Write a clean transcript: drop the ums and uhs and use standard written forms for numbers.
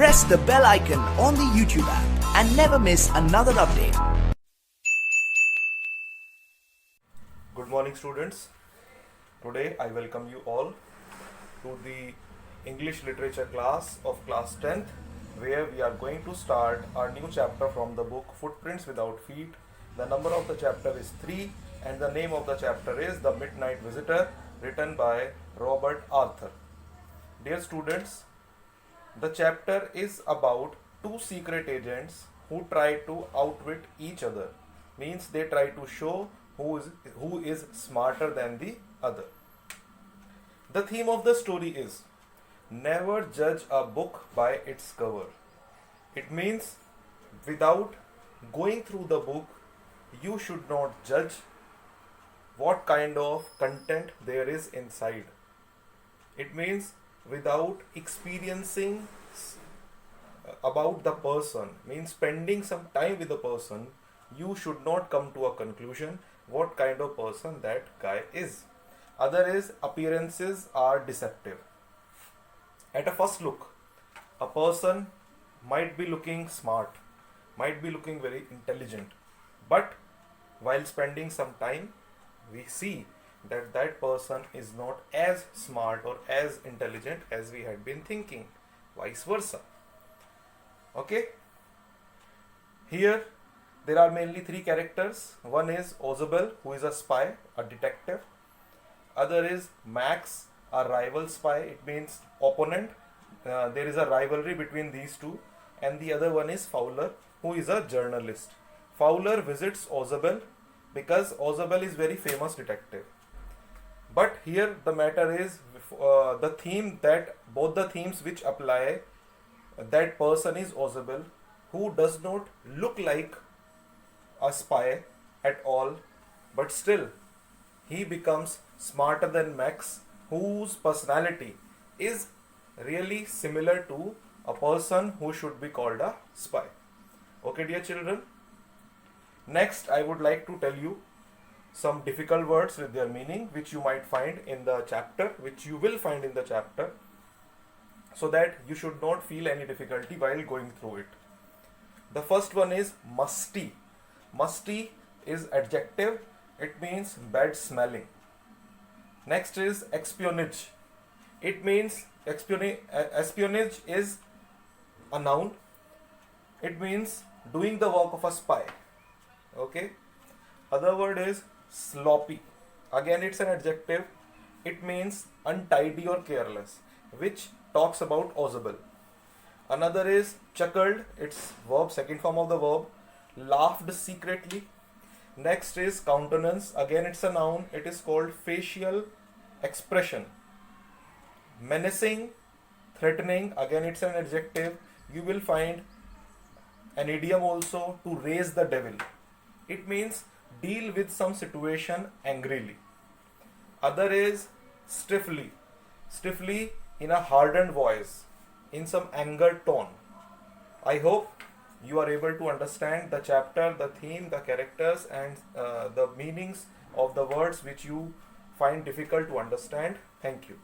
press the bell icon on the YouTube app and never miss another update. Good morning, students. Today I welcome you all to the English literature class of class 10th, where we are going to start our new chapter from the book Footprints Without Feet. The number of the chapter is 3 and the name of the chapter is The Midnight Visitor, written by Robert Arthur. Dear students, the chapter is about two secret agents who try to outwit each other. Means they try to show who is smarter than the other. The theme of the story is never judge a book by its cover. It means without going through the book, you should not judge what kind of content there is inside. It means without experiencing about the person, means spending some time with the person, you should not come to a conclusion what kind of person that guy is. Other is appearances are deceptive. At a first look, a person might be looking smart, might be looking very intelligent, but while spending some time, we see that that person is not as smart or as intelligent as we had been thinking, vice versa. Okay, here there are mainly three characters. One is Ozabel, who is a spy, a detective. Other is Max, a rival spy. It means opponent. There is a rivalry between these two. And the other one is Fowler, who is a journalist. Fowler visits Ozabel because Ozabel is very famous detective. But here the matter is the theme that both the themes which apply, that person is Ozabel, who does not look like a spy at all, but still he becomes smarter than Max, whose personality is really similar to a person who should be called a spy. Okay, dear children. Next, I would like to tell you some difficult words with their meaning, which you might find in the chapter, which you will find in the chapter, so that you should not feel any difficulty while going through it. The first one is musty. Musty is adjective. It means bad smelling. Next is espionage. It means espionage is a noun. It means doing the work of a spy. Okay. Other word is sloppy. Again, it's an adjective. It means untidy or careless, which talks about Ozabel. Another is chuckled. It's verb, second form of the verb. Laughed secretly. Next is countenance. Again, it's a noun. It is called facial expression. Menacing, threatening. Again, it's an adjective. You will find an idiom also, to raise the devil. It means deal with some situation angrily. Other is stiffly. Stiffly in a hardened voice, in some anger tone. I hope you are able to understand the chapter, the theme, the characters and the meanings of the words which you find difficult to understand. Thank you.